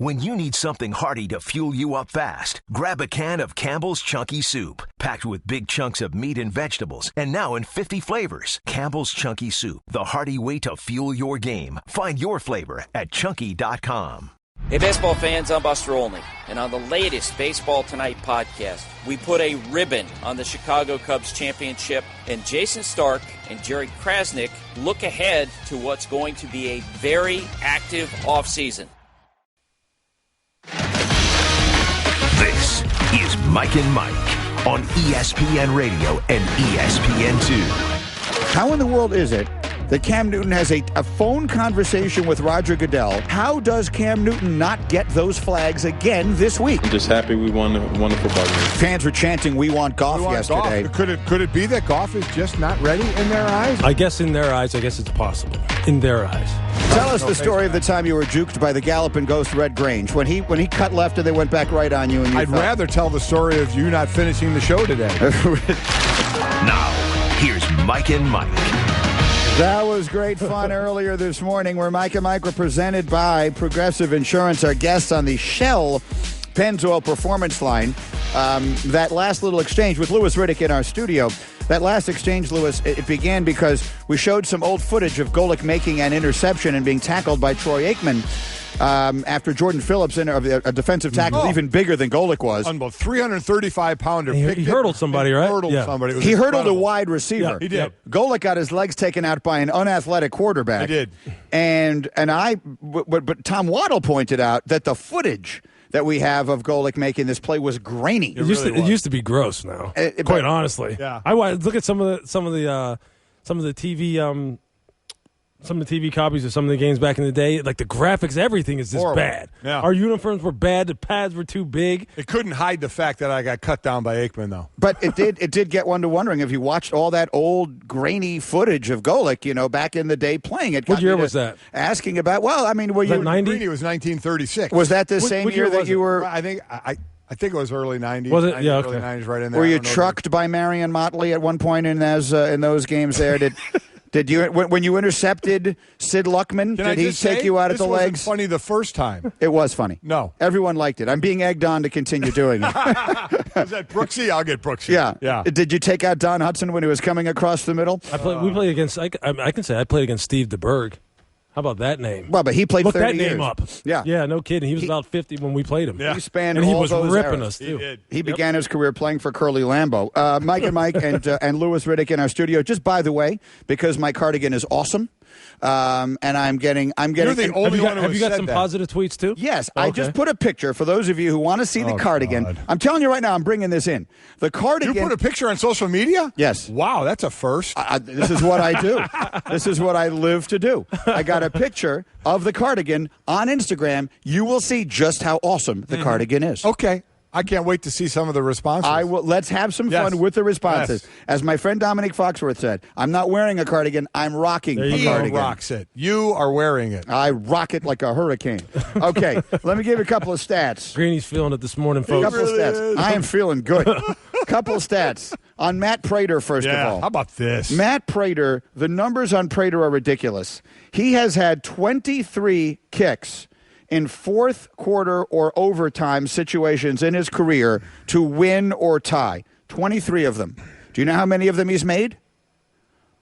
When you need something hearty to fuel you up fast, grab a can of Campbell's Chunky Soup. Packed with big chunks of meat and vegetables, and now in 50 flavors. Campbell's Chunky Soup, the hearty way to fuel your game. Find your flavor at Chunky.com. Hey, baseball fans, I'm Buster Olney, and on the latest Baseball Tonight podcast, we put a ribbon on the Chicago Cubs championship, and Jason Stark and Jerry Krasnick look ahead to what's going to be a very active offseason. This is Mike and Mike on ESPN Radio and ESPN2. How in the world is it that Cam Newton has a phone conversation with Roger Goodell? How does Cam Newton not get those flags again this week? I'm just happy we won a football game. Fans were chanting, "We want Goff" yesterday. Golf. Could it be that Goff is just not ready in their eyes? I guess in their eyes, it's possible. In their eyes. Tell us the story of the time you were juked by the Galloping Ghost Red Grange. When he cut left and they went back right on you. And I'd rather tell the story of you not finishing the show today. Now, here's Mike and Mike. That was great fun earlier this morning where Mike and Mike were presented by Progressive Insurance, our guests on the Shell Pennzoil Performance line. That last little exchange with Louis Riddick in our studio, that last exchange, Louis, it began because we showed some old footage of Golic making an interception and being tackled by Troy Aikman after Jordan Phillips, a defensive tackle even bigger than Golic was. Unbelievable. 335-pounder. He hurdled somebody, right? Somebody. He hurdled a wide receiver. Yeah, he did. Golic got his legs taken out by an unathletic quarterback. He did. But Tom Waddle pointed out that the footage that we have of Golic making this play was grainy. It used to be gross now. Quite honestly. Yeah. I look at some of the TV some of the TV copies of some of the games back in the day. Like the graphics, everything is just bad. Yeah. Our uniforms were bad. The pads were too big. It couldn't hide the fact that I got cut down by Aikman, though. But it did get one to wondering if you watched all that old grainy footage of Golic, back in the day playing it. What year was that? Asking about. Well, I mean, were you 90? Greeny was 1936. Was that the same year that you were? I think it was early 90s. Was it? Yeah, okay. Early 90s, right in there. Were you trucked by Marion Motley at one point in those games there? Did you, when you intercepted Sid Luckman, did he take you out at the legs? This wasn't funny the first time. It was funny. No. Everyone liked it. I'm being egged on to continue doing it. Is that Brooksy? I'll get Brooksy. Yeah. Did you take out Don Hudson when he was coming across the middle? We played against, I can say I played against Steve DeBerg. How about that name? Well, but he played Look 30 that years. name up. Yeah. Yeah, no kidding. He was about 50 when we played him. Yeah. He spanned and he all was those ripping eras. us, too. He began his career playing for Curly Lambeau. Mike and Mike and Louis Riddick in our studio. Just by the way, because my cardigan is awesome, and I'm getting. You're the only one who have you got said some that. positive tweets, too? Yes, Okay. I just put a picture for those of you who want to see the cardigan. God. I'm telling you right now, I'm bringing this in. The cardigan. You put a picture on social media? Yes. Wow, that's a first. This is what I do. This is what I live to do. I got a picture of the cardigan on Instagram. You will see just how awesome the cardigan is. Okay. I can't wait to see some of the responses. I will. Let's have some fun with the responses. Yes. As my friend Dominic Foxworth said, I'm not wearing a cardigan. I'm rocking a He cardigan. rocks it. You are wearing it. I rock it like a hurricane. Okay, let me give you a couple of stats. Greeny's feeling it this morning, A folks. couple of stats. I am feeling good. Couple of stats on Matt Prater, first of all. How about this? Matt Prater, the numbers on Prater are ridiculous. He has had 23 kicks in fourth quarter or overtime situations in his career to win or tie. 23 of them. Do you know how many of them he's made?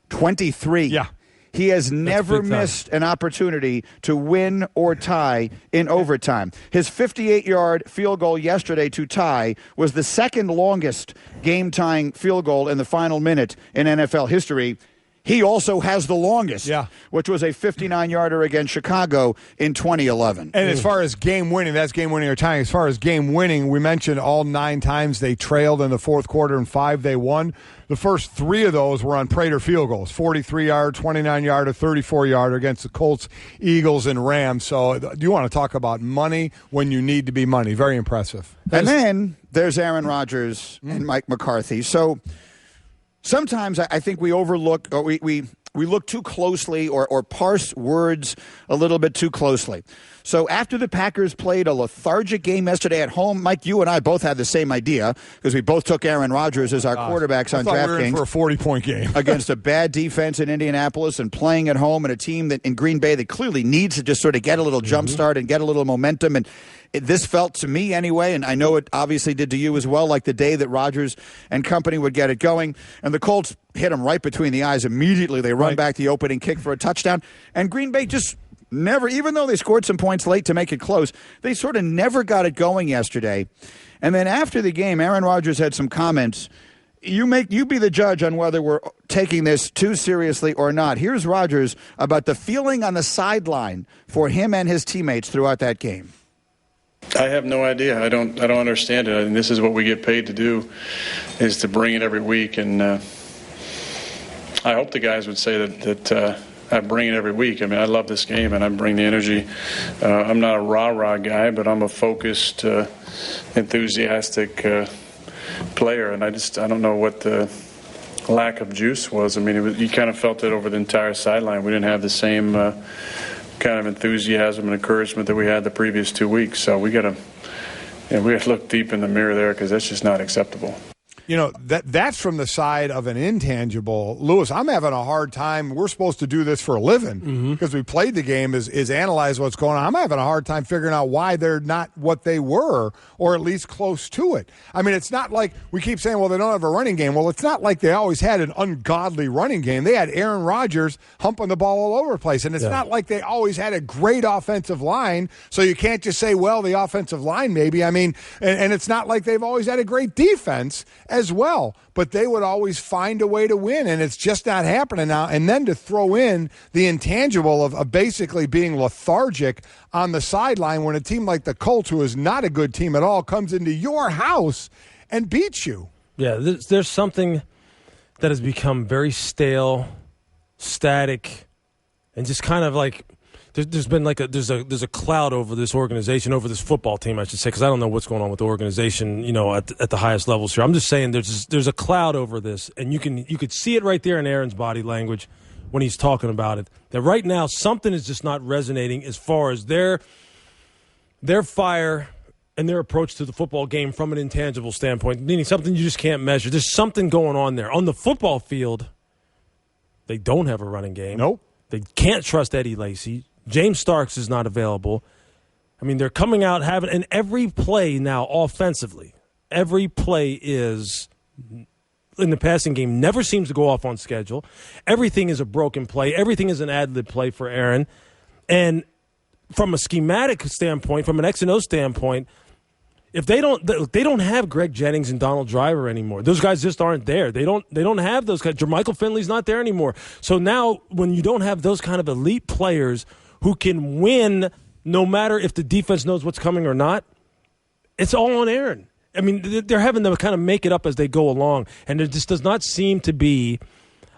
23. Yeah. He has never big time. missed an opportunity to win or tie in overtime. His 58-yard field goal yesterday to tie was the second longest game-tying field goal in the final minute in NFL history. He also has the longest, which was a 59-yarder against Chicago in 2011. And as far as game winning, that's game winning or tying. As far as game winning, we mentioned all 9 times they trailed in the fourth quarter and 5 they won. The first 3 of those were on Prater field goals, 43-yard, 29-yarder, 34-yarder against the Colts, Eagles, and Rams. So you want to talk about money when you need to be money. Very impressive. And then there's Aaron Rodgers and Mike McCarthy. So sometimes I think we overlook, or we we look too closely or parse words a little bit too closely. So after the Packers played a lethargic game yesterday at home, Mike, you and I both had the same idea because we both took Aaron Rodgers as our quarterbacks on DraftKings. We were in for a 40-point game. Against a bad defense in Indianapolis and playing at home and a team that in Green Bay that clearly needs to just sort of get a little jump start and get a little momentum. And this felt to me anyway, and I know it obviously did to you as well, like the day that Rodgers and company would get it going. And the Colts hit them right between the eyes immediately. They run back the opening kick for a touchdown. And Green Bay just never, even though they scored some points late to make it close, they sort of never got it going yesterday. And then after the game, Aaron Rodgers had some comments. You be the judge on whether we're taking this too seriously or not. Here's Rodgers about the feeling on the sideline for him and his teammates throughout that game. I have no idea. I don't understand it. I mean, this is what we get paid to do, is to bring it every week. And I hope the guys would say that I bring it every week. I mean, I love this game, and I bring the energy. I'm not a rah-rah guy, but I'm a focused, enthusiastic player. And I don't know what the lack of juice was. I mean, you kind of felt it over the entire sideline. We didn't have the same kind of enthusiasm and encouragement that we had the previous 2 weeks. So we got to look deep in the mirror there, because that's just not acceptable. You know, that's from the side of an intangible. Louis, I'm having a hard time. We're supposed to do this for a living because we played the game, is analyze what's going on. I'm having a hard time figuring out why they're not what they were, or at least close to it. I mean, it's not like we keep saying, well, they don't have a running game. Well, it's not like they always had an ungodly running game. They had Aaron Rodgers humping the ball all over the place. And it's not like they always had a great offensive line. So you can't just say, well, the offensive line maybe. I mean, and it's not like they've always had a great defense as well, but they would always find a way to win, and it's just not happening now. And then to throw in the intangible of basically being lethargic on the sideline when a team like the Colts, who is not a good team at all, comes into your house and beats you. Yeah, there's something that has become very stale, static, and just kind of like there's been like there's a cloud over this organization, over this football team, I should say, because I don't know what's going on with the organization, you know, at the highest levels here. I'm just saying there's a cloud over this, and you could see it right there in Aaron's body language when he's talking about it. That right now something is just not resonating as far as their fire and their approach to the football game from an intangible standpoint, meaning something you just can't measure. There's something going on there. On the football field, they don't have a running game. Nope. They can't trust Eddie Lacy. James Starks is not available. I mean, they're coming out having – and every play now offensively, every play is in the passing game never seems to go off on schedule. Everything is a broken play. Everything is an ad-lib play for Aaron. And from a schematic standpoint, from an X and O standpoint, if they don't have Greg Jennings and Donald Driver anymore. Those guys just aren't there. They don't have those guys. Jermichael Finley's not there anymore. So now when you don't have those kind of elite players – who can win no matter if the defense knows what's coming or not, it's all on Aaron. I mean, they're having to kind of make it up as they go along, and there just does not seem to be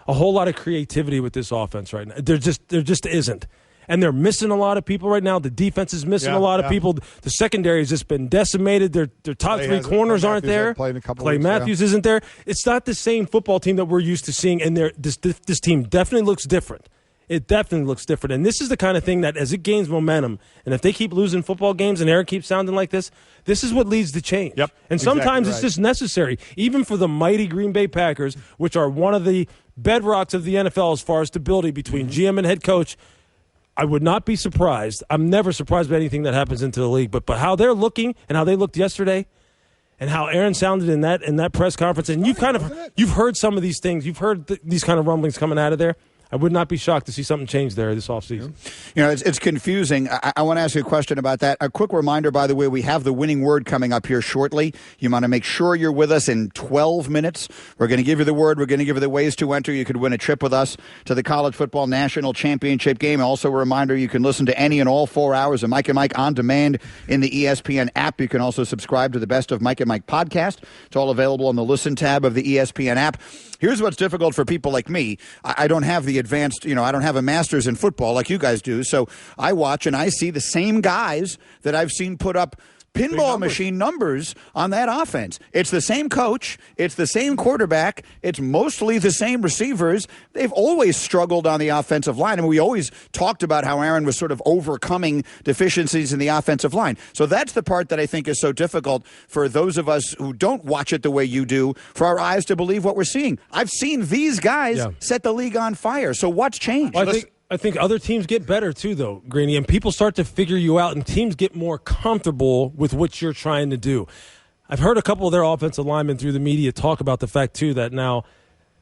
a whole lot of creativity with this offense right now. There just isn't. And they're missing a lot of people right now. The defense is missing a lot of people. The secondary has just been decimated. Their top three corners aren't there. Clay Matthews isn't there. It's not the same football team that we're used to seeing, and this team definitely looks different. It definitely looks different. And this is the kind of thing that as it gains momentum, and if they keep losing football games and Aaron keeps sounding like this is what leads to change. Yep, and sometimes it's just necessary, even for the mighty Green Bay Packers, which are one of the bedrocks of the NFL as far as stability between GM and head coach. I would not be surprised. I'm never surprised by anything that happens into the league. But how they're looking and how they looked yesterday and how Aaron sounded in that press conference, and you've heard some of these things. You've heard these kind of rumblings coming out of there. I would not be shocked to see something change there this offseason. You know, it's confusing. I want to ask you a question about that. A quick reminder, by the way, we have the winning word coming up here shortly. You want to make sure you're with us in 12 minutes. We're going to give you the word. We're going to give you the ways to enter. You could win a trip with us to the College Football National Championship game. Also a reminder, you can listen to any and all 4 hours of Mike and Mike on demand in the ESPN app. You can also subscribe to the Best of Mike and Mike podcast. It's all available on the Listen tab of the ESPN app. Here's what's difficult for people like me. I don't have the advanced, I don't have a master's in football like you guys do. So I watch and I see the same guys that I've seen put up pinball machine numbers on that offense. It's the same coach. It's the same quarterback. It's mostly the same receivers. They've always struggled on the offensive line. I mean, we always talked about how Aaron was sort of overcoming deficiencies in the offensive line. So that's the part that I think is so difficult for those of us who don't watch it the way you do, for our eyes to believe what we're seeing. I've seen these guys set the league on fire. So what's changed? Well, I think other teams get better too, though, Greeny, and people start to figure you out, and teams get more comfortable with what you're trying to do. I've heard a couple of their offensive linemen through the media talk about the fact, too, that now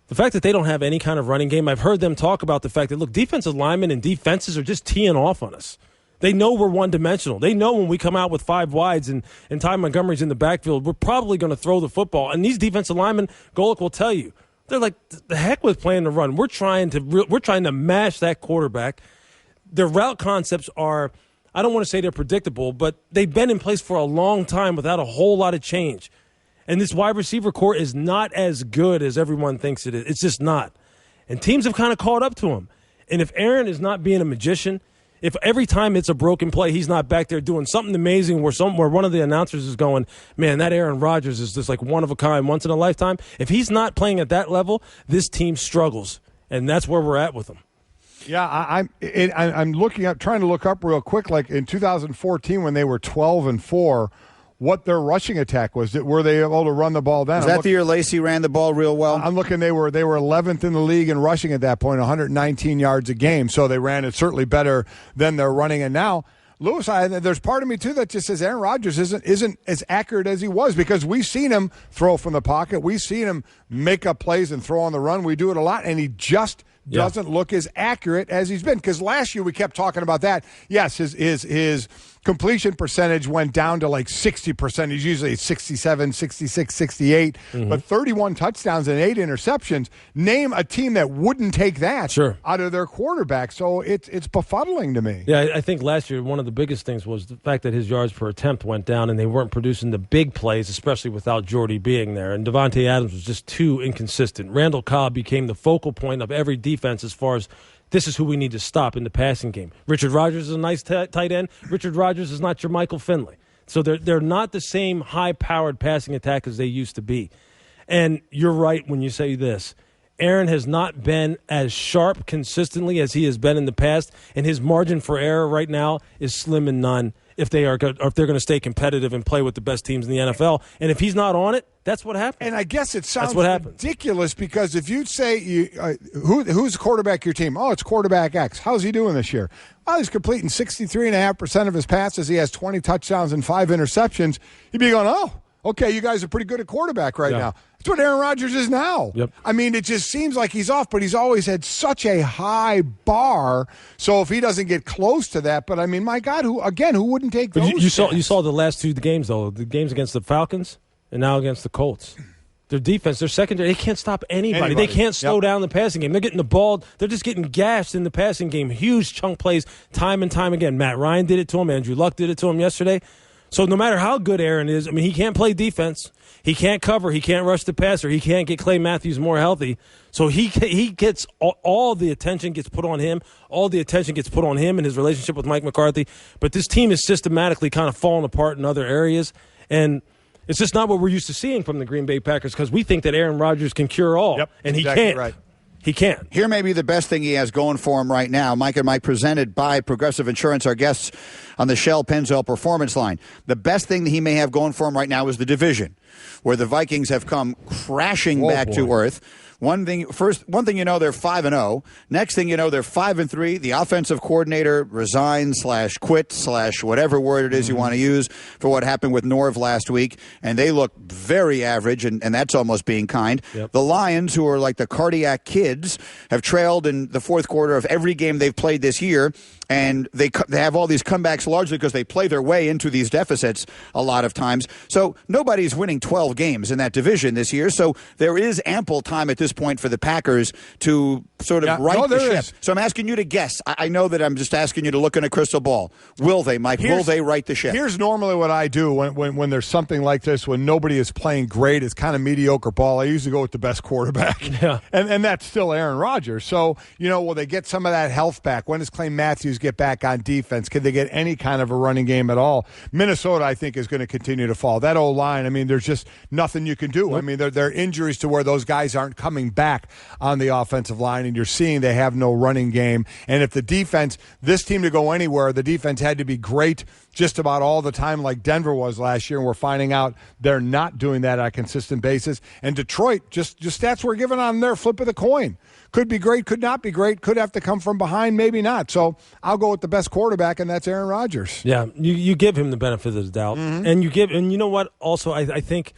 the fact that they don't have any kind of running game, I've heard them talk about the fact that, look, defensive linemen and defenses are just teeing off on us. They know we're one-dimensional. They know when we come out with 5 wides and Ty Montgomery's in the backfield, we're probably going to throw the football. And these defensive linemen, Golic will tell you, they're like, the heck with playing the run. We're trying to mash that quarterback. Their route concepts are, I don't want to say they're predictable, but they've been in place for a long time without a whole lot of change. And this wide receiver core is not as good as everyone thinks it is. It's just not. And teams have kind of caught up to him. And if Aaron is not being a magician, if every time it's a broken play, he's not back there doing something amazing where one of the announcers is going, man, that Aaron Rodgers is just like one of a kind, once in a lifetime. If he's not playing at that level, this team struggles, and that's where we're at with him. Yeah, I'm looking up, trying to look up real quick, like in 2014 when they were 12-4, what their rushing attack was. Were they able to run the ball then? Is that the year Lacey ran the ball real well? I'm looking. They were 11th in the league in rushing at that point, 119 yards a game. So they ran it certainly better than they're running. And now, Lewis, there's part of me too that just says Aaron Rodgers isn't as accurate as he was, because we've seen him throw from the pocket. We've seen him make up plays and throw on the run. We do it a lot, and he just doesn't look as accurate as he's been. Because last year we kept talking about that. Yes, his completion percentage went down to like 60%. He's usually 67, 66, 68. But 31 touchdowns and 8 interceptions. Name a team that wouldn't take that out of their quarterback. So it's befuddling to me. Yeah, I think last year one of the biggest things was the fact that his yards per attempt went down, and they weren't producing the big plays, especially without Jordy being there. And Devontae Adams was just too inconsistent. Randall Cobb became the focal point of every defense as far as this is who we need to stop in the passing game. Richard Rodgers is a nice tight end. Richard Rodgers is not your Michael Finley. So they're not the same high-powered passing attack as they used to be. And you're right when you say this. Aaron has not been as sharp consistently as he has been in the past, and his margin for error right now is slim and none if they're going to stay competitive and play with the best teams in the NFL. And if he's not on it, that's what happens. And I guess it sounds ridiculous, because if you say who's the quarterback of your team? Oh, it's quarterback X. How's he doing this year? Well, he's completing 63.5% of his passes. He has 20 touchdowns and 5 interceptions. You'd be going, oh, okay, you guys are pretty good at quarterback right now. That's what Aaron Rodgers is now. Yep. I mean, it just seems like he's off, but he's always had such a high bar. So if he doesn't get close to that, but I mean, my God, who wouldn't take those? You saw the last 2 games, though, the games against the Falcons and now against the Colts. Their defense, their secondary, they can't stop anybody. They can't slow down the passing game. They're getting the ball. They're just getting gashed in the passing game. Huge chunk plays time and time again. Matt Ryan did it to him. Andrew Luck did it to him yesterday. So no matter how good Aaron is, I mean, he can't play defense. He can't cover. He can't rush the passer. He can't get Clay Matthews more healthy. So he gets all the attention gets put on him. All the attention gets put on him and his relationship with Mike McCarthy. But this team is systematically kind of falling apart in other areas. And it's just not what we're used to seeing from the Green Bay Packers, because we think that Aaron Rodgers can cure all. Yep, and he exactly can't. Right. He can't. Here may be the best thing he has going for him right now. Mike and Mike presented by Progressive Insurance, our guests on the Shell Pennzoil Performance Line. The best thing that he may have going for him right now is the division, where the Vikings have come crashing back to earth. One thing you know, they're 5-0. Next thing you know, they're 5-3. The offensive coordinator resigns / quit / whatever word it is you want to use for what happened with Norv last week, and they look very average, and that's almost being kind. Yep. The Lions, who are like the cardiac kids, have trailed in the fourth quarter of every game they've played this year, and they have all these comebacks largely because they play their way into these deficits a lot of times. So nobody's winning 12 games in that division this year, so there is ample time at this this point for the Packers to sort of right the ship? Is. So I'm asking you to guess. I know that I'm just asking you to look in a crystal ball. Will they, Mike? Will they right the ship? Here's normally what I do when there's something like this, when nobody is playing great, it's kind of mediocre ball. I usually go with the best quarterback. Yeah. And that's still Aaron Rodgers. So, will they get some of that health back? When does Clay Matthews get back on defense? Can they get any kind of a running game at all? Minnesota, I think, is going to continue to fall. That O-line, there's just nothing you can do. There are injuries to where those guys aren't coming back on the offensive line, and you're seeing they have no running game. And if the defense, this team to go anywhere, the defense had to be great just about all the time like Denver was last year, and we're finding out they're not doing that on a consistent basis. And Detroit, just stats we're given on their flip of the coin. Could be great, could not be great, could have to come from behind, maybe not. So I'll go with the best quarterback, and that's Aaron Rodgers. Yeah, you give him the benefit of the doubt. Mm-hmm. And you know what? Also, I think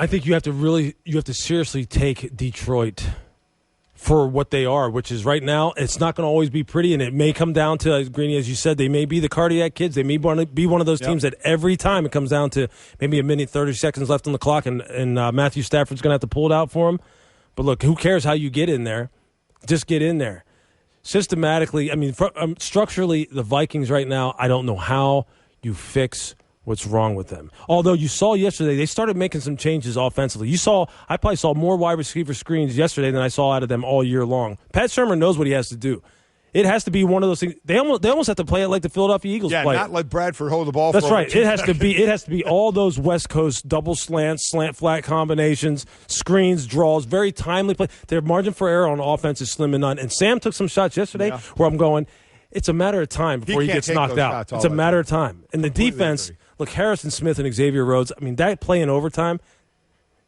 you have to seriously take Detroit for what they are, which is right now, it's not going to always be pretty, and it may come down to, Greeny, as you said, they may be the cardiac kids. They may be one of those teams that every time it comes down to maybe a minute, 30 seconds left on the clock, and Matthew Stafford's going to have to pull it out for him. But look, who cares how you get in there? Just get in there. Systematically, structurally, the Vikings right now, I don't know how you fix what's wrong with them. Although you saw yesterday, they started making some changes offensively. I probably saw more wide receiver screens yesterday than I saw out of them all year long. Pat Shermer knows what he has to do. It has to be one of those things. They almost have to play it like the Philadelphia Eagles play. Yeah, not let Bradford hold the ball. That's right. It has to be all those West Coast double slant flat combinations, screens, draws, very timely play. Their margin for error on offense is slim and none. And Sam took some shots yesterday where I'm going, it's a matter of time before he gets knocked out. It's a matter of time. And the defense, look, Harrison Smith and Xavier Rhodes, that play in overtime,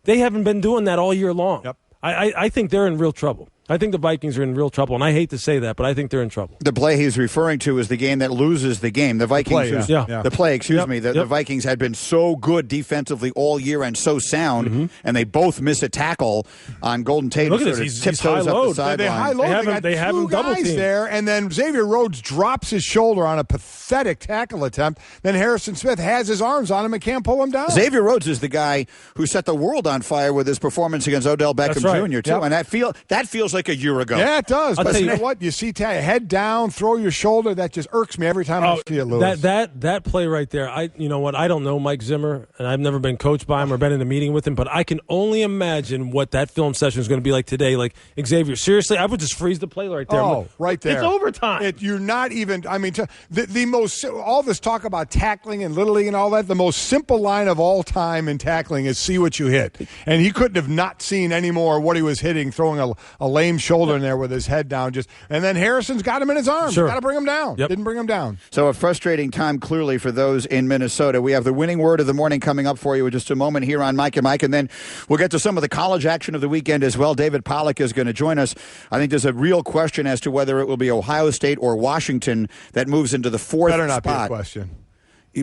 they haven't been doing that all year long. Yep. I think they're in real trouble. I think the Vikings are in real trouble, and I hate to say that, but I think they're in trouble. The play he's referring to is the game that loses the game. The Vikings, the Vikings had been so good defensively all year and so sound, and they both miss a tackle on Golden Tate. Look at this, he's high load. They high load. They have him double teamed there, and then Xavier Rhodes drops his shoulder on a pathetic tackle attempt. Then Harrison Smith has his arms on him and can't pull him down. Xavier Rhodes is the guy who set the world on fire with his performance against Odell Beckham Jr. too, and that feels like a year ago. Yeah, it does. But you know what? You see head down, throw your shoulder. That just irks me every time I see it, Lewis. That play right there, you know what? I don't know Mike Zimmer, and I've never been coached by him or been in a meeting with him, but I can only imagine what that film session is going to be like today. Like, Xavier, seriously, I would just freeze the play right there. Oh, right there. It's overtime. You're not even, the most, all this talk about tackling and Little League and all that, the most simple line of all time in tackling is see what you hit. And he couldn't have not seen any more what he was hitting, throwing a lame shoulder in there with his head down. And then Harrison's got him in his arms. Sure. Got to bring him down. Yep. Didn't bring him down. So a frustrating time, clearly, for those in Minnesota. We have the winning word of the morning coming up for you in just a moment here on Mike and Mike, and then we'll get to some of the college action of the weekend as well. David Pollack is going to join us. I think there's a real question as to whether it will be Ohio State or Washington that moves into the fourth Better not spot. be a question.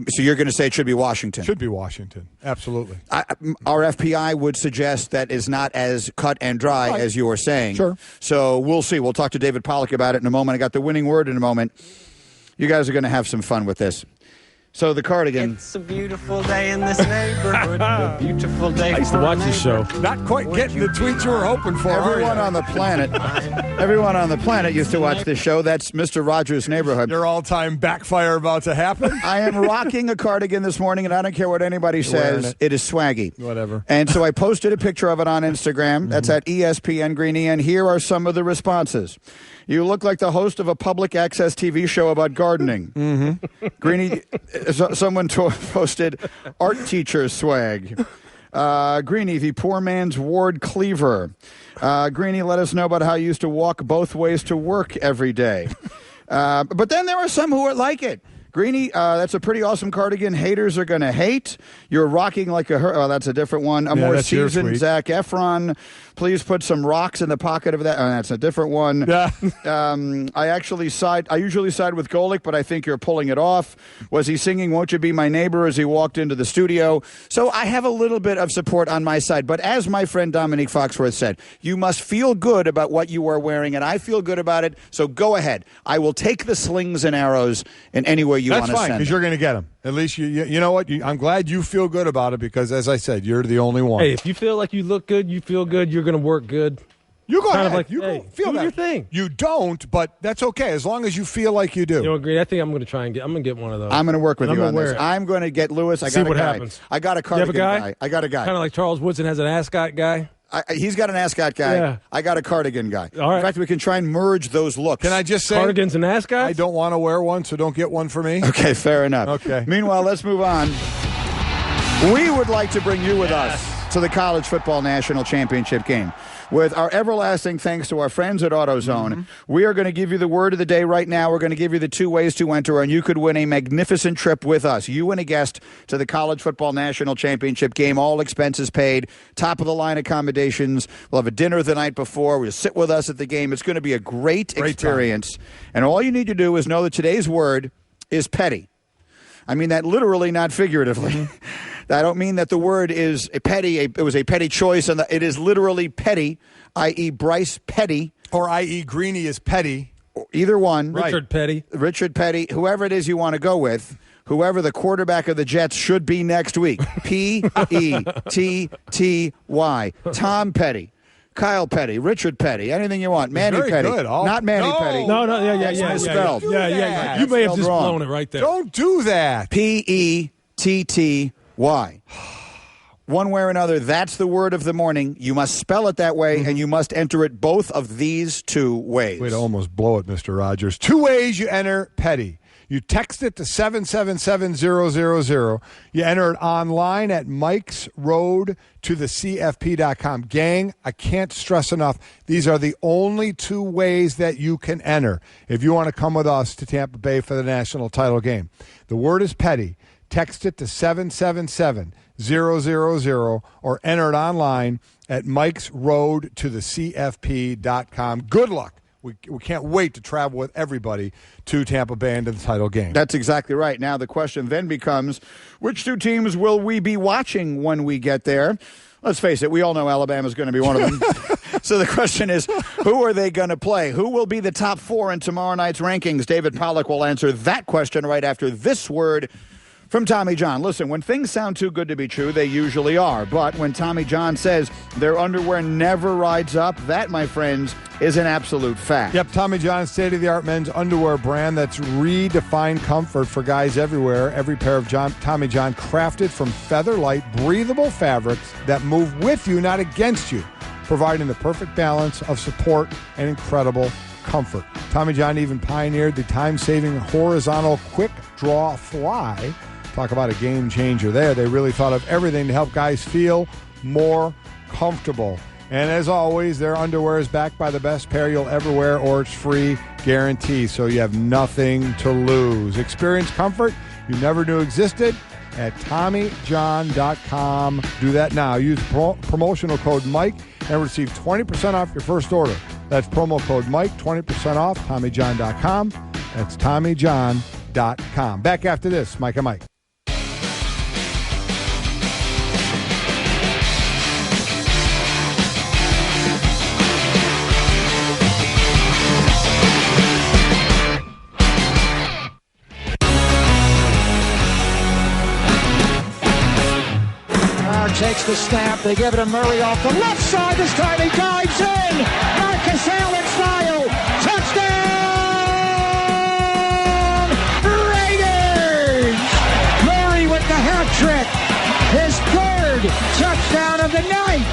So you're going to say it should be Washington? Should be Washington. Absolutely. Our FPI would suggest that is not as cut and dry as you are saying. Sure. So we'll see. We'll talk to David Pollack about it in a moment. I got the winning word in a moment. You guys are going to have some fun with this. So the cardigan. It's a beautiful day in this neighborhood. A beautiful day. I used to watch this show. Not quite getting the tweets you were hoping for. Everyone on the planet used to watch this show. That's Mr. Rogers' Neighborhood. Your all-time backfire about to happen. I am rocking a cardigan this morning, and I don't care what anybody says. It is swaggy. Whatever. And so I posted a picture of it on Instagram. That's at ESPN Greeny, and here are some of the responses. You look like the host of a public access TV show about gardening. Mm-hmm. Greeny, someone posted art teacher swag. Greeny, the poor man's Ward Cleaver. Greeny, let us know about how you used to walk both ways to work every day. But then there are some who like it. Greeny, that's a pretty awesome cardigan. Haters are going to hate. You're rocking like a... Oh, that's a different one. A more seasoned Zac Efron. Please put some rocks in the pocket of that. Oh, that's a different one. Yeah. I usually side with Golic, but I think you're pulling it off. Was he singing Won't You Be My Neighbor as he walked into the studio? So I have a little bit of support on my side. But as my friend Dominique Foxworth said, you must feel good about what you are wearing, and I feel good about it. So go ahead. I will take the slings and arrows in any way you want to send. That's fine, because you're going to get them. At least, you know what? I'm glad you feel good about it because, as I said, you're the only one. Hey, if you feel like you look good, you feel good, you're going to work good. You go ahead. Like, you hey, go feel do that. Your thing. You don't, but that's okay as long as you feel like you do. You know, agree. I think I'm going to try and I'm going to get one of those. I'm going to work with you on this. I'm going to get Lewis. I got a guy. Happens. I got a cardigan guy. I got a guy. Kind of like Charles Woodson has an ascot guy. He's got an ascot guy. Yeah. I got a cardigan guy. All right. In fact, we can try and merge those looks. Can I just say, cardigans and ascots? I don't want to wear one, so don't get one for me. Okay, fair enough. Okay. Meanwhile, let's move on. We would like to bring you with us to the College Football National Championship game. With our everlasting thanks to our friends at AutoZone, we are going to give you the word of the day right now. We're going to give you the 2 ways to enter, and you could win a magnificent trip with us. You and a guest to the College Football National Championship game, all expenses paid, top-of-the-line accommodations. We'll have a dinner the night before. We'll sit with us at the game. It's going to be a great experience. Time. And all you need to do is know that today's word is petty. I mean that literally, not figuratively. I don't mean that the word is a petty. It was a petty choice, and it is literally petty, i.e. Bryce Petty. Or i.e. Greeny is petty. Either one. Richard Petty. Richard Petty, whoever it is you want to go with, whoever the quarterback of the Jets should be next week. Petty. Tom Petty. Kyle Petty, Richard Petty, anything you want. Manny Petty. Good. Not Manny Petty. No, yeah. Misspelled. Yeah. You may have just blown it right there. Don't do that. Petty. One way or another, that's the word of the morning. You must spell it that way, and you must enter it both of these 2 ways. Way to almost blow it, Mr. Rogers. 2 ways you enter petty. You text it to 777-000. You enter it online at mikesroadtothecfp.com. Gang, I can't stress enough, these are the only 2 ways that you can enter if you want to come with us to Tampa Bay for the national title game. The word is petty. Text it to 777-000 or enter it online at mikesroadtothecfp.com. Good luck. We can't wait to travel with everybody to Tampa Bay into the title game. That's exactly right. Now the question then becomes, which 2 teams will we be watching when we get there? Let's face it, we all know Alabama's going to be one of them. So the question is, who are they going to play? Who will be the top 4 in tomorrow night's rankings? David Pollack will answer that question right after this word from Tommy John. Listen, when things sound too good to be true, they usually are. But when Tommy John says their underwear never rides up, that, my friends, is an absolute fact. Yep, Tommy John's state-of-the-art men's underwear brand that's redefined comfort for guys everywhere. Every pair of Tommy John crafted from feather-light, breathable fabrics that move with you, not against you, providing the perfect balance of support and incredible comfort. Tommy John even pioneered the time-saving horizontal quick draw fly. Talk about a game changer there. They really thought of everything to help guys feel more comfortable. And as always, their underwear is backed by the best pair you'll ever wear, or it's free guarantee, so you have nothing to lose. Experience comfort you never knew existed at TommyJohn.com. Do that now. Use promotional code Mike and receive 20% off your first order. That's promo code Mike, 20% off, TommyJohn.com. That's TommyJohn.com. Back after this, Mike and Mike. Takes the snap. They give it to Murray off the left side. This time he dives in. Marcus Allen style. Touchdown! Raiders! Murray with the hat trick. His 3rd touchdown of the night.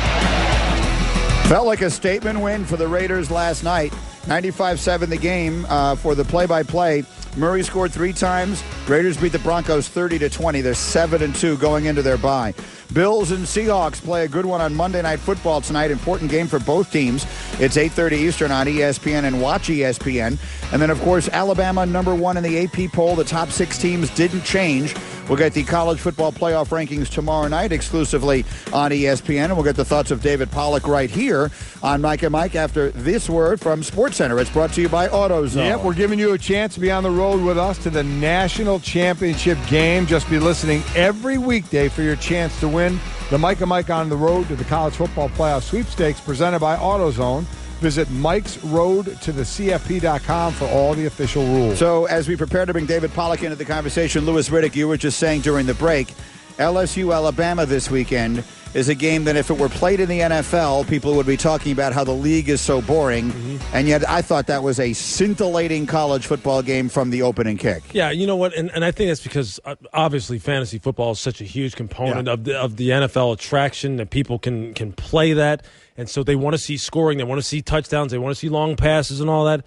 Felt like a statement win for the Raiders last night. 95-7 the game for the play-by-play. Murray scored 3 times. Raiders beat the Broncos 30-20. They're 7-2 going into their bye. Bills and Seahawks play a good one on Monday Night Football tonight. Important game for both teams. It's 8:30 Eastern on ESPN and watch ESPN. And then, of course, Alabama #1 in the AP poll. The top 6 teams didn't change. We'll get the college football playoff rankings tomorrow night exclusively on ESPN. And we'll get the thoughts of David Pollack right here on Mike and Mike after this word from SportsCenter. It's brought to you by AutoZone. Yep, we're giving you a chance to be on the road with us to the national championship game. Just be listening every weekday for your chance to win the Mike and Mike on the road to the college football playoff sweepstakes presented by AutoZone. Visit mikesroadtothecfp.com for all the official rules. So as we prepare to bring David Pollack into the conversation, Louis Riddick, you were just saying during the break, LSU-Alabama this weekend is a game that if it were played in the NFL, people would be talking about how the league is so boring. Mm-hmm. And yet I thought that was a scintillating college football game from the opening kick. Yeah, you know what? And I think that's because obviously fantasy football is such a huge component of the NFL attraction that people can play that. And so they want to see scoring. They want to see touchdowns. They want to see long passes and all that.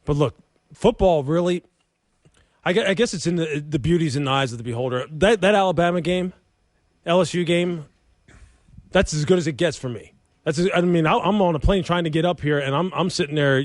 But look, football really, I guess it's in the beauty's in the eyes of the beholder. That Alabama game, LSU game, that's as good as it gets for me. I'm on a plane trying to get up here, and I'm sitting there,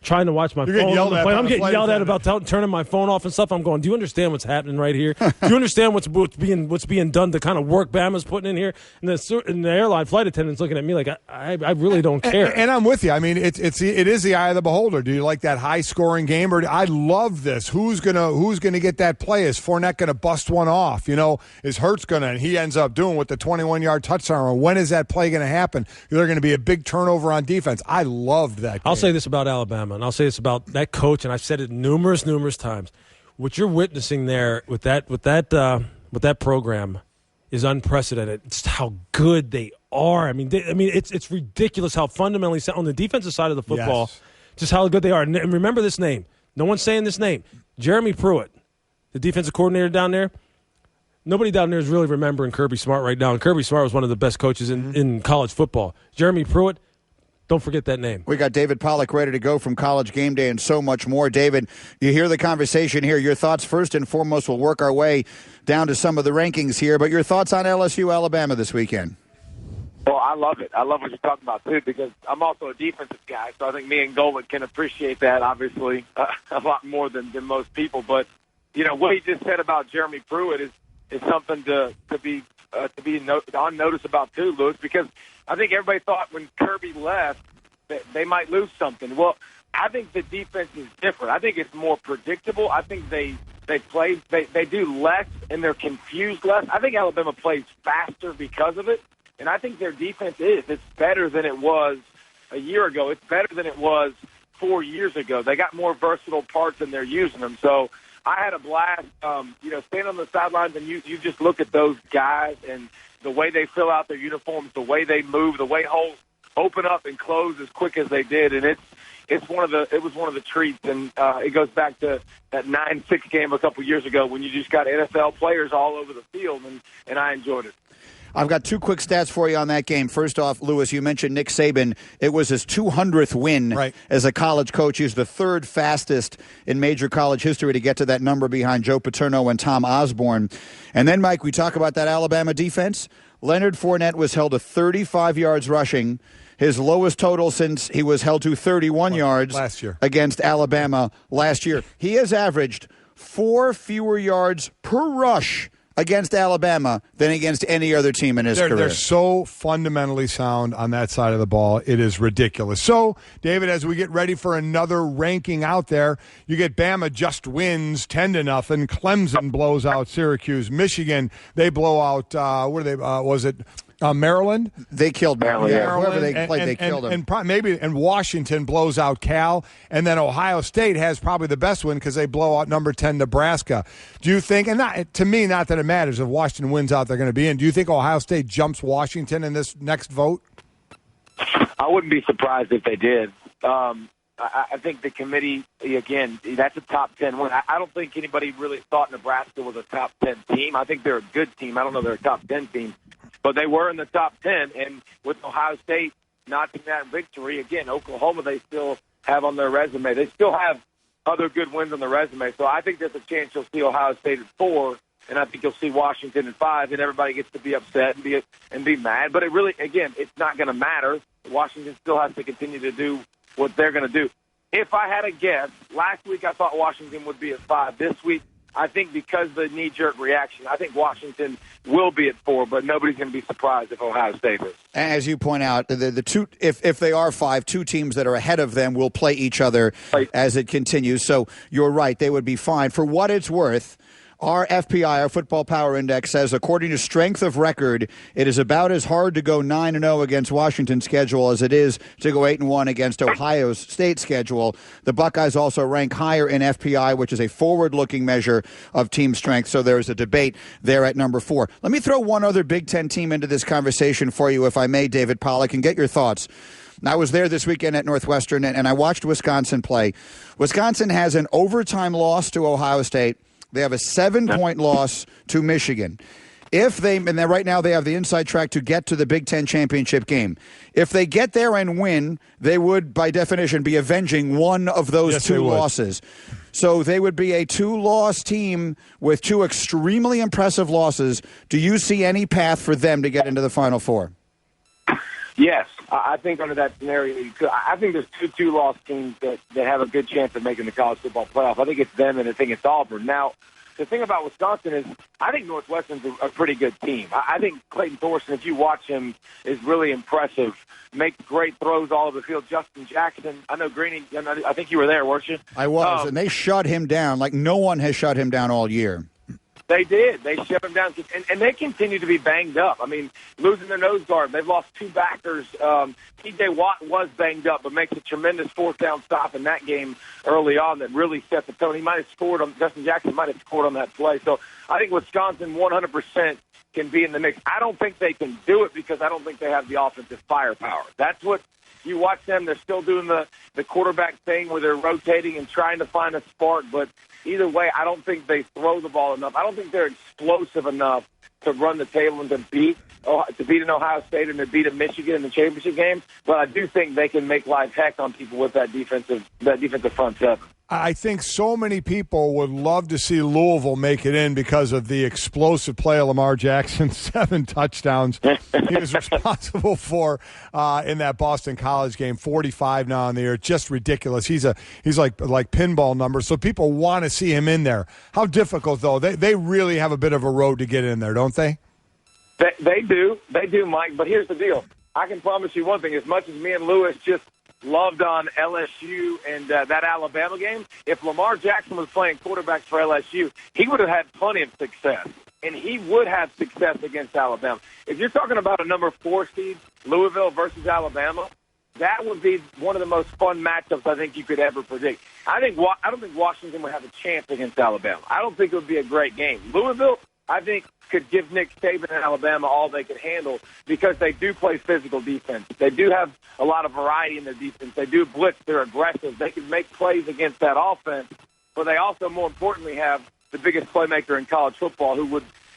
trying to watch my phone on the plane. I'm getting yelled at about turning my phone off and stuff. I'm going, do you understand what's happening right here? Do you understand what's being done to kind of work Bama's putting in here? And the airline flight attendant's looking at me like I really don't care. And I'm with you. I mean, it is the eye of the beholder. Do you like that high scoring game, or I love this? Who's gonna get that play? Is Fournette gonna bust one off? Is Hurts gonna? And he ends up doing with the 21-yard touchdown. Or when is that play gonna happen? There's going to be a big turnover on defense. I loved that game. I'll say this about Alabama, and I'll say this about that coach, and I've said it numerous times. What you're witnessing there with that program is unprecedented. It's how good they are. I mean, it's ridiculous how fundamentally sound on the defensive side of the football, just how good they are. And remember this name. No one's saying this name. Jeremy Pruitt, the defensive coordinator down there. Nobody down there is really remembering Kirby Smart right now. And Kirby Smart was one of the best coaches in college football. Jeremy Pruitt, don't forget that name. We got David Pollack ready to go from College Game Day and so much more. David, you hear the conversation here. Your thoughts first and foremost. We'll work our way down to some of the rankings here. But your thoughts on LSU-Alabama this weekend? Well, I love it. I love what you're talking about, too, because I'm also a defensive guy. So I think me and Golic can appreciate that, obviously, a lot more than most people. But, what he just said about Jeremy Pruitt is something to be on notice about too, Louis, because I think everybody thought when Kirby left that they might lose something. Well, I think the defense is different. I think it's more predictable. I think they do less and they're confused less. I think Alabama plays faster because of it, and I think their defense it's better than it was a year ago. It's better than it was 4 years ago. They got more versatile parts and they're using them. So I had a blast, staying on the sidelines, and you just look at those guys and the way they fill out their uniforms, the way they move, the way holes open up and close as quick as they did, and it was one of the treats. And it goes back to that 9-6 game a couple years ago when you just got NFL players all over the field, and I enjoyed it. I've got two quick stats for you on that game. First off, Louis, you mentioned Nick Saban. It was his 200th win as a college coach. He's the third fastest in major college history to get to that number behind Joe Paterno and Tom Osborne. And then, Mike, we talk about that Alabama defense. Leonard Fournette was held to 35 yards rushing, his lowest total since he was held to 31 yards last year against Alabama last year. He has averaged 4 fewer yards per rush against Alabama than against any other team in his career. They're so fundamentally sound on that side of the ball. It is ridiculous. So, David, as we get ready for another ranking out there, you get Bama just wins 10-0. Clemson blows out Syracuse. Michigan, they blow out, Maryland? They killed Maryland. Yeah. Whoever they played, they killed them. And Washington blows out Cal. And then Ohio State has probably the best win because they blow out number 10 Nebraska. Do you think, and not that it matters if Washington wins out, they're going to be in. Do you think Ohio State jumps Washington in this next vote? I wouldn't be surprised if they did. I think the committee, again, that's a top 10 win. I don't think anybody really thought Nebraska was a top 10 team. I think they're a good team. I don't know they're a top 10 team. But they were in the top 10, and with Ohio State notching that victory, again, Oklahoma they still have on their resume. They still have other good wins on their resume. So I think there's a chance you'll see Ohio State at 4, and I think you'll see Washington at 5, and everybody gets to be upset and be mad. But it really, again, it's not going to matter. Washington still has to continue to do what they're going to do. If I had a guess, last week I thought Washington would be at 5. This week, I think because of the knee-jerk reaction, I think Washington will be at 4, but nobody's going to be surprised if Ohio State is. As you point out, the two, if they are 5, 2 teams that are ahead of them will play each other as it continues. So you're right, they would be fine. For what it's worth, Our FPI, our Football Power Index, says according to strength of record, it is about as hard to go 9-0 against Washington's schedule as it is to go 8-1 against Ohio State's schedule. The Buckeyes also rank higher in FPI, which is a forward-looking measure of team strength. So there is a debate there at number 4. Let me throw one other Big Ten team into this conversation for you, if I may, David Pollack, and get your thoughts. I was there this weekend at Northwestern, and I watched Wisconsin play. Wisconsin has an overtime loss to Ohio State. They have a 7-point loss to Michigan. And then right now they have the inside track to get to the Big Ten championship game. If they get there and win, they would, by definition, be avenging one of those two losses. So they would be a 2-loss team with 2 extremely impressive losses. Do you see any path for them to get into the Final Four? Yes, I think under that scenario, you could. I think there's 2 2-loss teams that have a good chance of making the college football playoff. I think it's them, and I think it's Auburn. Now, the thing about Wisconsin is I think Northwestern's a pretty good team. I think Clayton Thorson, if you watch him, is really impressive. Makes great throws all over the field. Justin Jackson, I know Greeny, I think you were there, weren't you? I was, and they shut him down like no one has shut him down all year. They did. They shut him down, and they continue to be banged up. I mean, losing their nose guard. They've lost 2 backers. T.J. Watt was banged up, but makes a tremendous 4th down stop in that game early on that really set the tone. He might have scored on Justin Jackson might have scored on that play. So I think Wisconsin 100% can be in the mix. I don't think they can do it because I don't think they have the offensive firepower. That's what you watch them. They're still doing the quarterback thing where they're rotating and trying to find a spark, but either way, I don't think they throw the ball enough. I don't think they're explosive enough to run the table and to beat an Ohio State and to beat a Michigan in the championship game. But I do think they can make life heck on people with that defensive front seven. I think so many people would love to see Louisville make it in because of the explosive play of Lamar Jackson, 7 touchdowns he was responsible for in that Boston College game, 45 now in the year, just ridiculous. He's like pinball numbers, so people want to see him in there. How difficult, though? They really have a bit of a road to get in there, don't they? They do, Mike, but here's the deal. I can promise you one thing. As much as me and Lewis just loved on LSU and that Alabama game, if Lamar Jackson was playing quarterback for LSU, he would have had plenty of success, and he would have success against Alabama. If you're talking about a number 4 seed, Louisville versus Alabama, that would be one of the most fun matchups I think you could ever predict. I don't think Washington would have a chance against Alabama. I don't think it would be a great game. Louisville, I think, could give Nick Saban and Alabama all they could handle because they do play physical defense. They do have a lot of variety in their defense. They do blitz. They're aggressive. They can make plays against that offense, but they also, more importantly, have the biggest playmaker in college football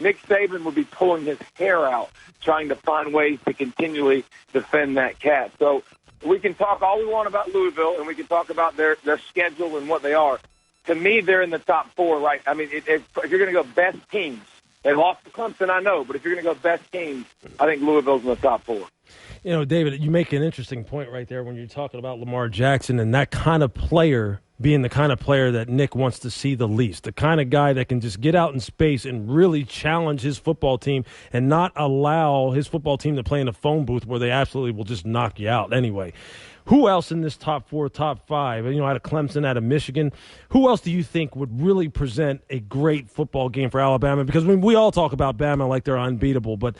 Nick Saban would be pulling his hair out trying to find ways to continually defend that cat. So we can talk all we want about Louisville, and we can talk about their schedule and what they are. To me, they're in the top 4, right? I mean, if you're going to go best teams, they lost to Clemson, I know, but if you're going to go best teams, I think Louisville's in the top 4. You know, David, you make an interesting point right there when you're talking about Lamar Jackson and that kind of player being the kind of player that Nick wants to see the least, the kind of guy that can just get out in space and really challenge his football team and not allow his football team to play in a phone booth where they absolutely will just knock you out anyway. Who else in this top 4, top 5, out of Clemson, out of Michigan, who else do you think would really present a great football game for Alabama? Because we all talk about Bama like they're unbeatable, but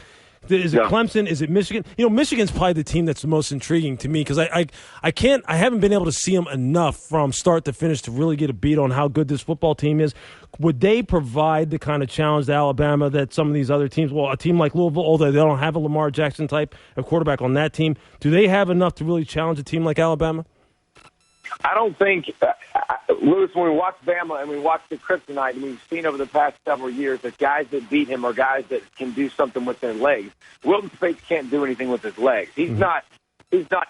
is it Clemson? Is it Michigan? Michigan's probably the team that's the most intriguing to me because I haven't been able to see them enough from start to finish to really get a beat on how good this football team is. Would they provide the kind of challenge to Alabama that some of these other teams, a team like Louisville, although they don't have a Lamar Jackson type of quarterback on that team, do they have enough to really challenge a team like Alabama? I don't think, Lewis, when we watch Bama and we watch the Kryptonite, and we've seen over the past several years that guys that beat him are guys that can do something with their legs. Wilton Speight can't do anything with his legs. He's not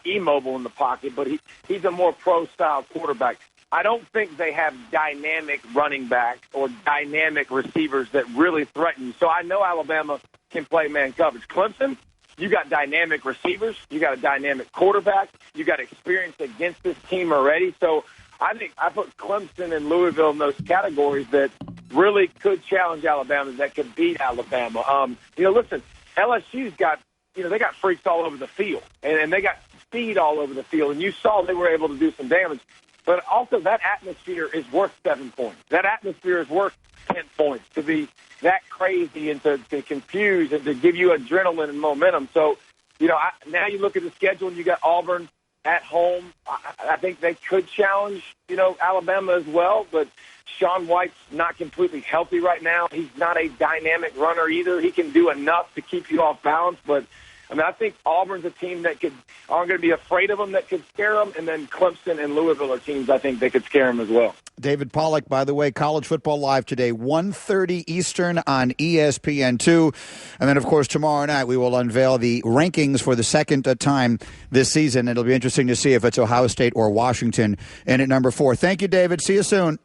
immobile in the pocket, but he's a more pro-style quarterback. I don't think they have dynamic running backs or dynamic receivers that really threaten you. So I know Alabama can play man coverage. Clemson, you got dynamic receivers. You got a dynamic quarterback. You got experience against this team already. So I think I put Clemson and Louisville in those categories that really could challenge Alabama, that could beat Alabama. Listen, LSU's got, they got freaks all over the field, and they got speed all over the field, and you saw they were able to do some damage. But also that atmosphere is worth 7 points. That atmosphere is worth 10 points to be that crazy and to confuse and to give you adrenaline and momentum. So, now you look at the schedule and you got Auburn at home. I think they could challenge, Alabama as well, but Sean White's not completely healthy right now. He's not a dynamic runner either. He can do enough to keep you off balance, but I think Auburn's a team that aren't going to be afraid of them, that could scare them, and then Clemson and Louisville are teams I think they could scare them as well. David Pollack, by the way, College Football Live today, 1:30 Eastern on ESPN2. And then, of course, tomorrow night we will unveil the rankings for the second time this season. It'll be interesting to see if it's Ohio State or Washington in at number 4. Thank you, David. See you soon.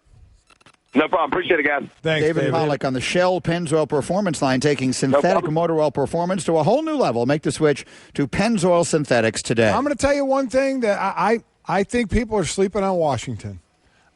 No problem. Appreciate it, guys. Thanks, David Pollack on the Shell Pennzoil Performance line, taking synthetic motor oil performance to a whole new level. Make the switch to Pennzoil Synthetics today. I'm going to tell you one thing that I think people are sleeping on Washington.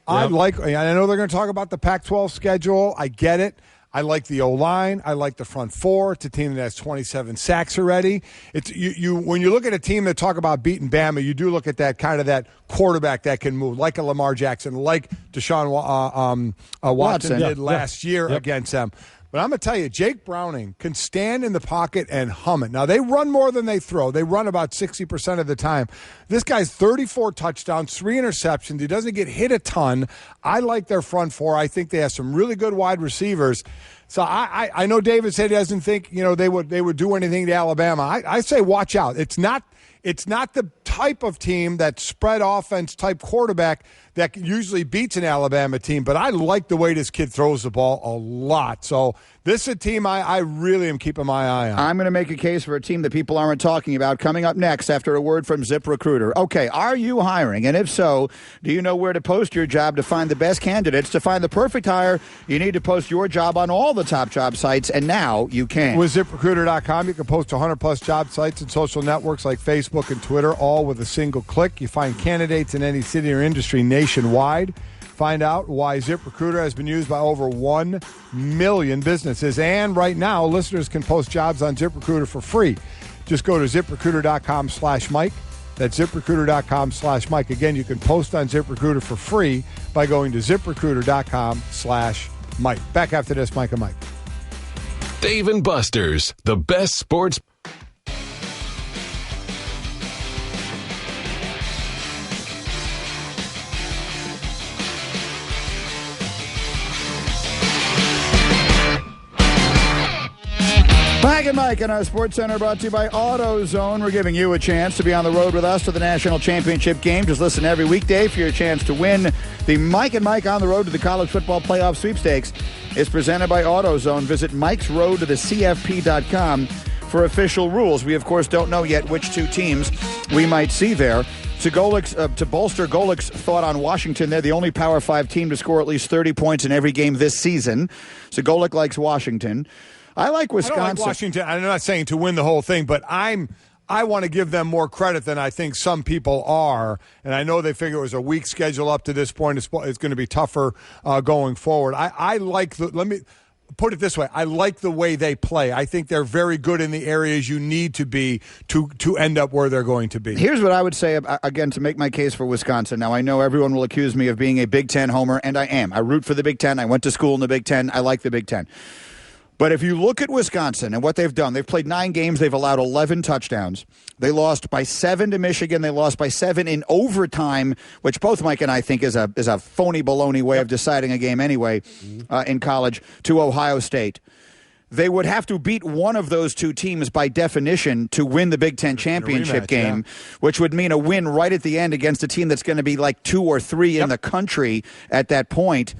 Yep. I know they're going to talk about the Pac-12 schedule. I get it. I like the O-line. I like the front four. It's a team that has 27 sacks already. It's when you look at a team that talk about beating Bama, you do look at that kind of that quarterback that can move, like a Lamar Jackson, like Deshaun Watson did last year against them. But I'm going to tell you, Jake Browning can stand in the pocket and hum it. Now, they run more than they throw. They run about 60% of the time. This guy's 34 touchdowns, 3 interceptions. He doesn't get hit a ton. I like their front four. I think they have some really good wide receivers. So I know David said he doesn't think they would do anything to Alabama. I say watch out. It's not the type of team that spread offense type quarterback that usually beats an Alabama team, but I like the way this kid throws the ball a lot. So this is a team I really am keeping my eye on. I'm going to make a case for a team that people aren't talking about coming up next after a word from ZipRecruiter. Okay, are you hiring? And if so, do you know where to post your job to find the best candidates? To find the perfect hire, you need to post your job on all the top job sites, and now you can. With ZipRecruiter.com, you can post 100-plus job sites and social networks like Facebook and Twitter, all with a single click. You find candidates in any city or industry nationwide. Find out why ZipRecruiter has been used by over 1 million businesses. And right now, listeners can post jobs on ZipRecruiter for free. Just go to ZipRecruiter.com/Mike. That's ZipRecruiter.com/Mike. Again, you can post on ZipRecruiter for free by going to ZipRecruiter.com/Mike. Back after this, Mike and Mike. Dave and Buster's, the best sports. Mike and Mike in our Sports Center, brought to you by AutoZone. We're giving you a chance to be on the road with us to the national championship game. Just listen every weekday for your chance to win. The Mike and Mike on the road to the college football playoff sweepstakes is presented by AutoZone. Visit mikesroadtothecfp.com for official rules. We, of course, don't know yet which two teams we might see there. To bolster Golic's thought on Washington, they're the only Power 5 team to score at least 30 points in every game this season. So Golic likes Washington. I like Wisconsin. I don't like Washington. I'm not saying to win the whole thing, but I want to give them more credit than I think some people are. And I know they figure it was a weak schedule up to this point. It's going to be tougher going forward. I like let me put it this way. I like the way they play. I think they're very good in the areas you need to be to end up where they're going to be. Here's what I would say, again, to make my case for Wisconsin. Now, I know everyone will accuse me of being a Big Ten homer, and I am. I root for the Big Ten. I went to school in the Big Ten. I like the Big Ten. But if you look at Wisconsin and what they've done, they've played 9 games. They've allowed 11 touchdowns. They lost by 7 to Michigan. They lost by 7 in overtime, which both Mike and I think is a phony baloney way of deciding a game anyway in college, to Ohio State. They would have to beat one of those two teams by definition to win the Big Ten championship game, which would mean a win right at the end against a team that's going to be like 2 or 3 in the country at that point.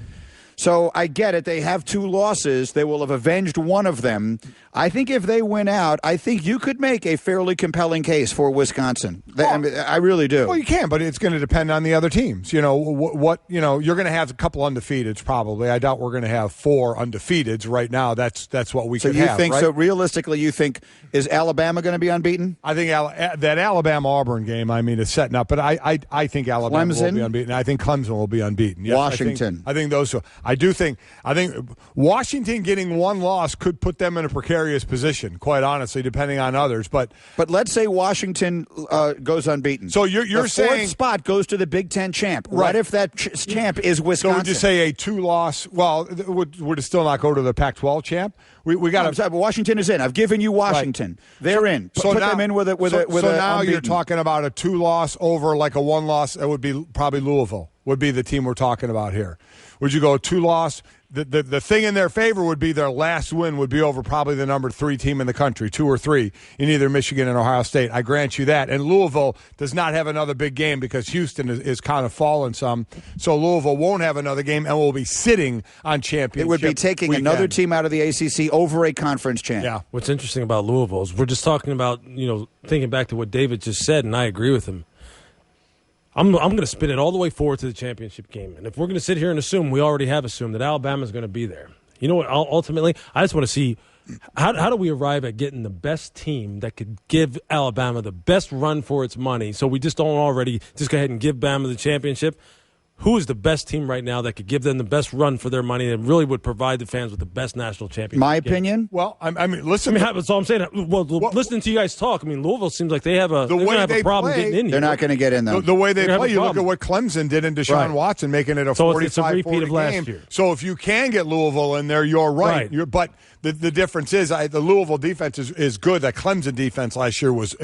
So I get it. They have 2 losses. They will have avenged one of them. I think if they win out, I think you could make a fairly compelling case for Wisconsin. I really do. Well, you can, but it's going to depend on the other teams. You're going to have a couple undefeateds probably. I doubt we're going to have 4 undefeateds right now. That's what we could have. So you think, right? So realistically, you think, is Alabama going to be unbeaten? I think that Alabama-Auburn game, is setting up. But I think Alabama will be unbeaten. I think Clemson will be unbeaten. Yes, Washington. I think those two. I think Washington getting one loss could put them in a precarious position, quite honestly, depending on others. But let's say Washington goes unbeaten. So you're saying fourth spot goes to the Big Ten champ. Right. What if that champ is Wisconsin? So would you say a 2-loss? Well, would it still not go to the Pac-12 champ? We got to. Washington is in. I've given you Washington. Right. They're in. So put now, them in with a So now unbeaten. You're talking about a 2-loss over like a 1-loss. It would be probably Louisville. Would be the team we're talking about here. Would you go 2-loss? The thing in their favor would be their last win would be over probably the number 3 team in the country, 2 or 3 in either Michigan and Ohio State. I grant you that. And Louisville does not have another big game because Houston is kind of fallen some. So Louisville won't have another game and will be sitting on championship. It would be taking weekend. Another team out of the ACC over a conference champ. Yeah. What's interesting about Louisville is we're just talking about, thinking back to what David just said, and I agree with him. I'm going to spin it all the way forward to the championship game. And if we're going to sit here and assume, we already have assumed that Alabama's going to be there. You know what, ultimately, I just want to see how do we arrive at getting the best team that could give Alabama the best run for its money so we just don't already just go ahead and give Bama the championship. Who is the best team right now that could give them the best run for their money and really would provide the fans with the best national championship? My opinion? Well, I mean, listen. That's all I'm saying. Well, listening to you guys talk, Louisville seems like they have a problem getting in here. They're not going to get in, though. The way they play, you look at what Clemson did in Deshaun Watson, making it a 45-40 of last game. year. So if you can get Louisville in there, you're right. But the difference is the Louisville defense is good. That Clemson defense last year was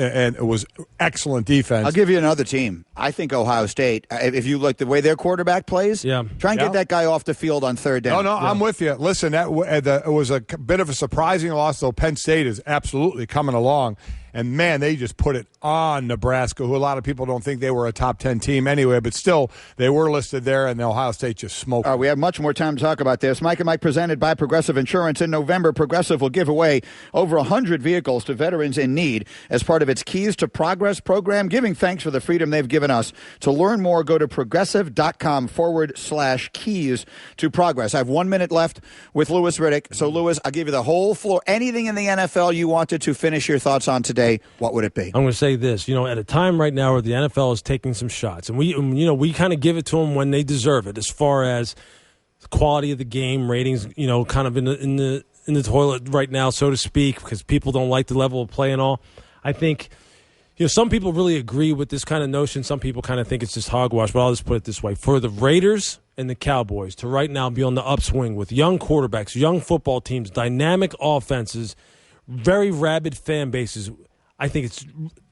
excellent defense. I'll give you another team. I think Ohio State, if you look the way their quarterback plays, try and get that guy off the field on third down. No, I'm with you. Listen, it was a bit of a surprising loss, though Penn State is absolutely coming along. And, man, they just put it on Nebraska, who a lot of people don't think they were a top 10 team anyway, but still they were listed there, and Ohio State just smoked. We have much more time to talk about this. Mike and Mike presented by Progressive Insurance. In November, Progressive will give away over 100 vehicles to veterans in need as part of its Keys to Progress program, giving thanks for the freedom they've given us. To learn more, go to progressive.com/keys to progress. I have 1 minute left with Louis Riddick. So, Louis, I'll give you the whole floor. Anything in the NFL you wanted to finish your thoughts on today, what would it be? I'm going to say this. At a time right now where the NFL is taking some shots, and we kind of give it to them when they deserve it, as far as the quality of the game, ratings, kind of in the toilet right now, so to speak, because people don't like the level of play and all. I think, some people really agree with this kind of notion. Some people kind of think it's just hogwash, but I'll just put it this way. For the Raiders and the Cowboys to right now be on the upswing with young quarterbacks, young football teams, dynamic offenses, very rabid fan bases, I think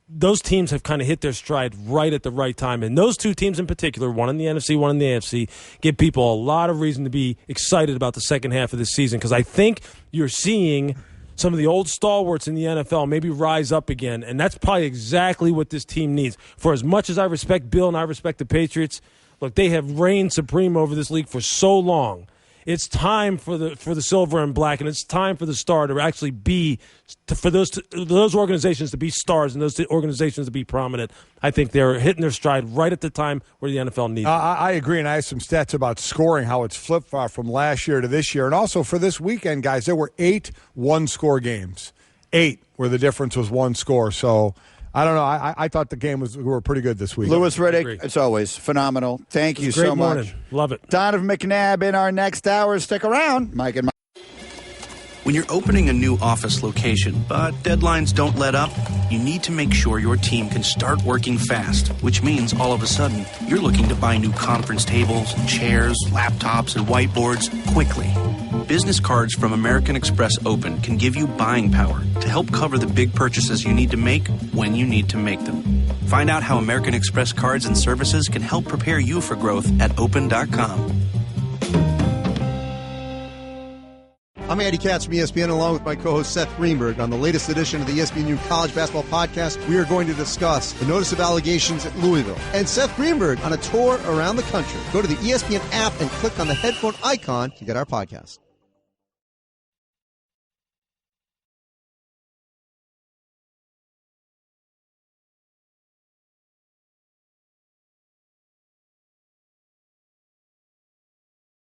those teams have kind of hit their stride right at the right time. And those two teams in particular, one in the NFC, one in the AFC, give people a lot of reason to be excited about the second half of this season, because I think you're seeing some of the old stalwarts in the NFL maybe rise up again, and that's probably exactly what this team needs. For as much as I respect Bill and I respect the Patriots, look, they have reigned supreme over this league for so long. It's time for the silver and black, and it's time for the star to actually be for those organizations to be stars and those organizations to be prominent. I think they're hitting their stride right at the time where the NFL needs it. I agree, and I have some stats about scoring, how it's flip-flop from last year to this year. And also for this weekend, guys, there were 8 one-score games. 8 where the difference was 1 score. So I don't know. I thought the game were pretty good this week. Louis Riddick, it's always phenomenal. Thank you so much. Love it. Donovan McNabb in our next hour. Stick around. Mike and Mike. When you're opening a new office location, but deadlines don't let up, you need to make sure your team can start working fast, which means all of a sudden you're looking to buy new conference tables, chairs, laptops, and whiteboards quickly. Business cards from American Express Open can give you buying power to help cover the big purchases you need to make when you need to make them. Find out how American Express cards and services can help prepare you for growth at open.com. I'm Andy Katz from ESPN, along with my co-host Seth Greenberg. On the latest edition of the ESPN College Basketball Podcast, we are going to discuss the notice of allegations at Louisville and Seth Greenberg on a tour around the country. Go to the ESPN app and click on the headphone icon to get our podcast.